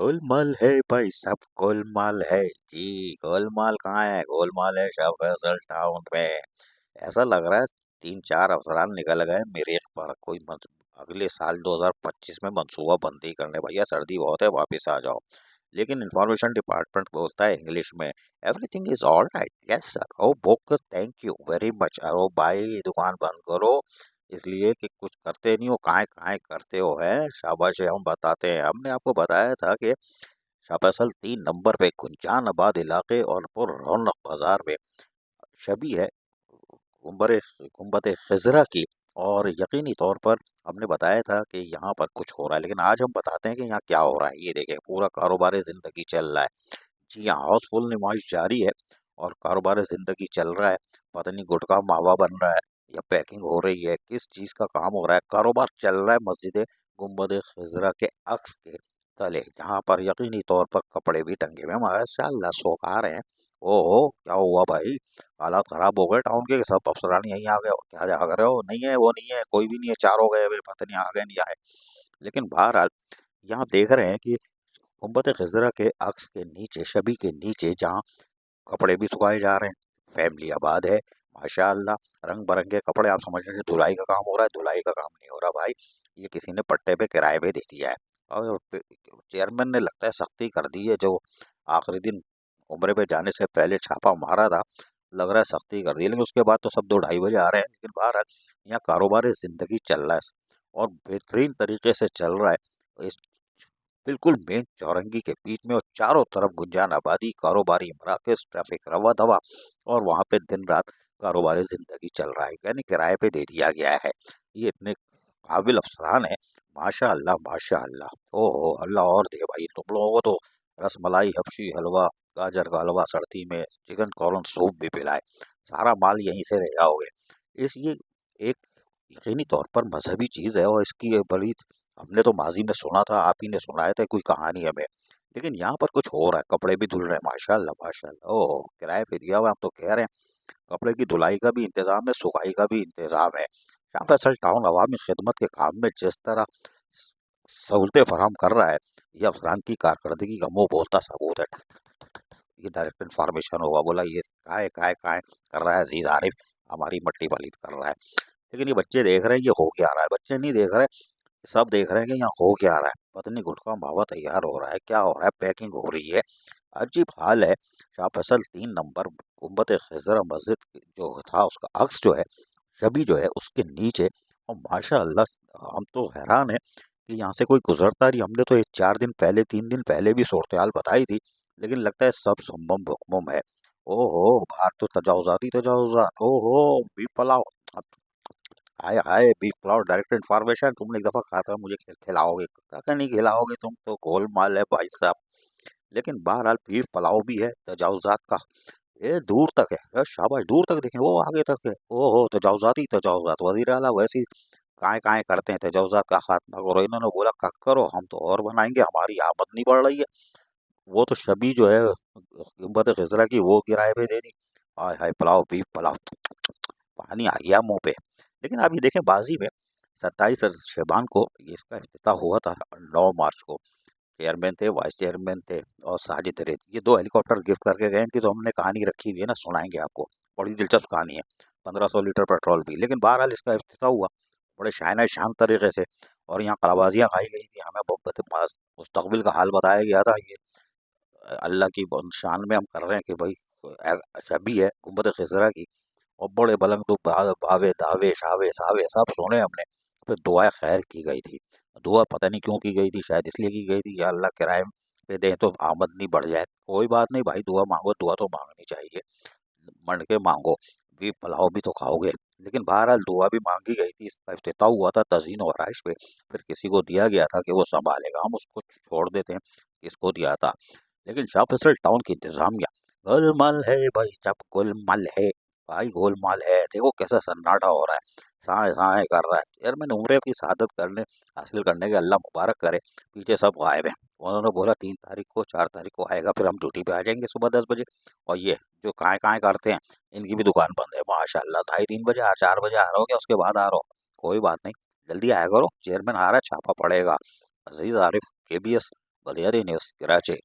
गोलमाल है भाई, सब गोलमाल है जी। गोलमाल कहाँ है? गोलमाल है शाह फैसल टाउन में। ऐसा लग रहा है 3-4 अफसरान निकल गए मेरे पर कोई अगले साल 2025 में मनसूबा बंदी करने। भैया सर्दी बहुत है, वापस आ जाओ। लेकिन इंफॉर्मेशन डिपार्टमेंट बोलता है इंग्लिश में, everything is all right, yes sir. Oh book, thank you very much. अरे भाई दुकान बंद करो, इसलिए कि कुछ करते नहीं हो, काहे काहे करते हो है। शाबाश है, हम बताते हैं। हमने आपको बताया था कि शाहफैसल 3 नंबर पे गुंजान आबाद इलाके और पुर रौनक बाजार में शबी है गुम्बर गुम्बद खजरा की। और यकीनी तौर पर हमने बताया था कि यहाँ पर कुछ हो रहा है, लेकिन आज हम बताते हैं कि यहाँ क्या हो रहा है। ये देखें, पूरा कारोबार ज़िंदगी चल रहा है जी। यहाँ हाउसफुल नुमाइश जारी है और कारोबार ज़िंदगी चल रहा है। पता नहीं गुटखा मावा बन रहा है या पैकिंग हो रही है, किस चीज़ का काम हो रहा है। कारोबार चल रहा है मस्जिद गुम्बद खजरा के अक्स के तले, जहाँ पर यकीनी तौर पर कपड़े भी टंगे हुए हैं। माशाल्लाह सोकार हैं। ओहो, क्या हुआ भाई? हालात खराब हो गए टाउन के। सब अफसरान यहीं आ गए हो क्या? जा रहे हो? नहीं है, वो नहीं है, कोई भी नहीं है, चारों गए हुए, पता नहीं आ गए नहीं आए। लेकिन बहरहाल यहाँ देख रहे हैं कि गुम्बद खजरा के अक्स के नीचे, शबी के नीचे, जहाँ कपड़े भी सुखाए जा रहे हैं, फैमिली आबाद है। माशाअल्लाह, रंग बिरंगे कपड़े। आप समझ रहे हैं धुलाई का काम हो रहा है? धुलाई का काम नहीं हो रहा भाई, ये किसी ने पट्टे पे किराए पे दे दिया है। और चेयरमैन ने लगता है सख्ती कर दी है, जो आखिरी दिन उम्रे पे जाने से पहले छापा मारा था, लग रहा है सख्ती कर दी है। लेकिन उसके बाद तो सब 2-2:30 बजे आ रहे हैं। लेकिन बहरहाल यहाँ कारोबार ज़िंदगी चल रहा है और बेहतरीन तरीके से चल रहा है। इस बिल्कुल मेन चौरंगी के बीच में और चारों तरफ गुंजान आबादी, कारोबारी मराकज, ट्रैफिक रवा दवा, और वहाँ पे दिन रात कारोबारी ज़िंदगी चल रहा है। यानी किराए पे दे दिया गया है। ये इतने काबिल अफसरान हैं, माशाअल्लाह माशाअल्लाह। ओहो अल्लाह और दे भाई, तुम लोगों को तो रसमलाई, हफ्शी हलवा, गाजर का हलवा सर्दी में, चिकन कॉर्न सूप भी पिलाए। सारा माल यहीं से ले जाओगे। इस ये एक यकीनी तौर पर मजहबी चीज़ है और इसकी ये बड़ी, हमने तो माजी में सुना था, आप ही ने सुनाया था कोई कहानी हमें। लेकिन यहाँ पर कुछ हो रहा है, कपड़े भी धुल रहे हैं। माशाल्लाह माशाल्लाह। ओह, किराए पे दिया हुआ, हम तो कह रहे हैं कपड़े की धुलाई का भी इंतजाम है, सुखाई का भी इंतजाम है। यहाँ पे असल टाउन अवामी खिदमत के काम में जिस तरह सहूलतें फराहम कर रहा है, ये अफसरान की कारकर्दगी का मुंह बोलता सबूत है। ये डायरेक्ट इन्फॉर्मेशन होगा, बोला ये काय कर रहा है अजीज आरिफ, हमारी मट्टी पलीत कर रहा है। लेकिन ये बच्चे देख रहे हैं ये हो क्या रहा है। बच्चे नहीं देख रहे, सब देख रहे हैं कि यहाँ हो क्या रहा है। पता नहीं गुटखा मावा तैयार हो रहा है, क्या हो रहा है, पैकिंग हो रही है। अजीब हाल है। शाह फैसल 3 नंबर गुम्बद खजरा मस्जिद जो था, उसका अक्स जो है, छवि जो है उसके नीचे। और माशाअल्लाह हम तो हैरान हैं कि यहाँ से कोई गुजरता नहीं। हमने तो 4 दिन पहले, 3 दिन पहले भी सूरत हाल बताई थी, लेकिन लगता है सब सुम्मम बुकमुम है। ओहो, बाहर तो तजाउजात ही तजाउजात। ओहो, भी पलाओ। हाय हाय, बीफ पुलाव डायरेक्ट इन्फॉर्मेशन। तुमने एक दफ़ा कहा था मुझे खिलाओगे, क्या नहीं खिलाओगे, तुम तो गोलमाल है भाई साहब। लेकिन बहरहाल बीफ पुलाव भी है तजाउजात का। ये दूर तक है, शाबाश, दूर तक देखें, वो आगे तक है। ओहो, तजाउजात ही तजाउजात। वजीर आला वैसे ही काहे करते हैं, तजाउजात का खात्मा करो। इन्होंने बोला करो, हम तो और बनाएंगे, हमारी आमदनी बढ़ रही है। वो तो शबी जो है गुम्बद खिजरा की, वो किराए पे दे दी। हाय हाय, पुलाव, बीफ पुलाव, पानी आ गया मुंह पे। लेकिन आप ये देखें बाजी में, 27 शबान को ये इसका इफ्तिताह हुआ था। 9 मार्च को चेयरमैन थे, वाइस चेयरमैन थे और साजिद रेत, ये 2 हेलीकॉप्टर गिफ्ट करके गए। इनकी तो हमने कहानी रखी हुई है ना, सुनाएंगे आपको। बड़ी दिलचस्प कहानी है। 1500 लीटर पेट्रोल भी। लेकिन बहरहाल इसका इफ्तिताह हुआ बड़े शान शान तरीके से। और यहाँ कलाबाजियाँ खाई गई थी, हमें बहुत मुस्तकबिल का हाल बताया गया था। ये अल्लाह की शान में हम कर रहे हैं कि भाई शबी है गुम्बद खिजरा की, और बड़े बुलंद तो भावे दावे शावे सावे सब सुने हमने। फिर दुआ खैर की गई थी। दुआ पता नहीं क्यों की गई थी, शायद इसलिए की गई थी या अल्लाह किराए पे दें तो आमदनी बढ़ जाए। कोई बात नहीं भाई, दुआ मांगो, दुआ तो मांगनी चाहिए, मंड के मांगो, भी पुलाव भी तो खाओगे। लेकिन बहरहाल दुआ भी मांगी गई थी। इसका इफ्तिताह हुआ था तज़ीन और आराइश पे। फिर किसी को दिया गया था कि वो संभालेगा, हम उसको छोड़ देते हैं किसको दिया था। लेकिन शाह फैसल टाउन की इंतजामिया गोलमाल है भाई, सब गोलमाल है भाई, गोलमाल है। देखो कैसा सन्नाटा हो रहा है, साए साए कर रहा है। यार मैंने उम्र की शहादत करने हासिल करने के अल्लाह मुबारक करे, पीछे सब गायब हैं। उन्होंने बोला 3 तारीख को, 4 तारीख को आएगा, फिर हम ड्यूटी पे आ जाएंगे सुबह 10 बजे। और ये जो काय काय करते हैं, इनकी भी दुकान बंद है। माशाल्लाह, 2:30-3 बजे 4 बजे आ रहा हो क्या, उसके बाद आ रहा हो, कोई बात नहीं, जल्दी आया करो। चेयरमैन आ रहा है, छापा पड़ेगा। अजीज आरिफ, KBS बलियारी न्यूज़, कराची।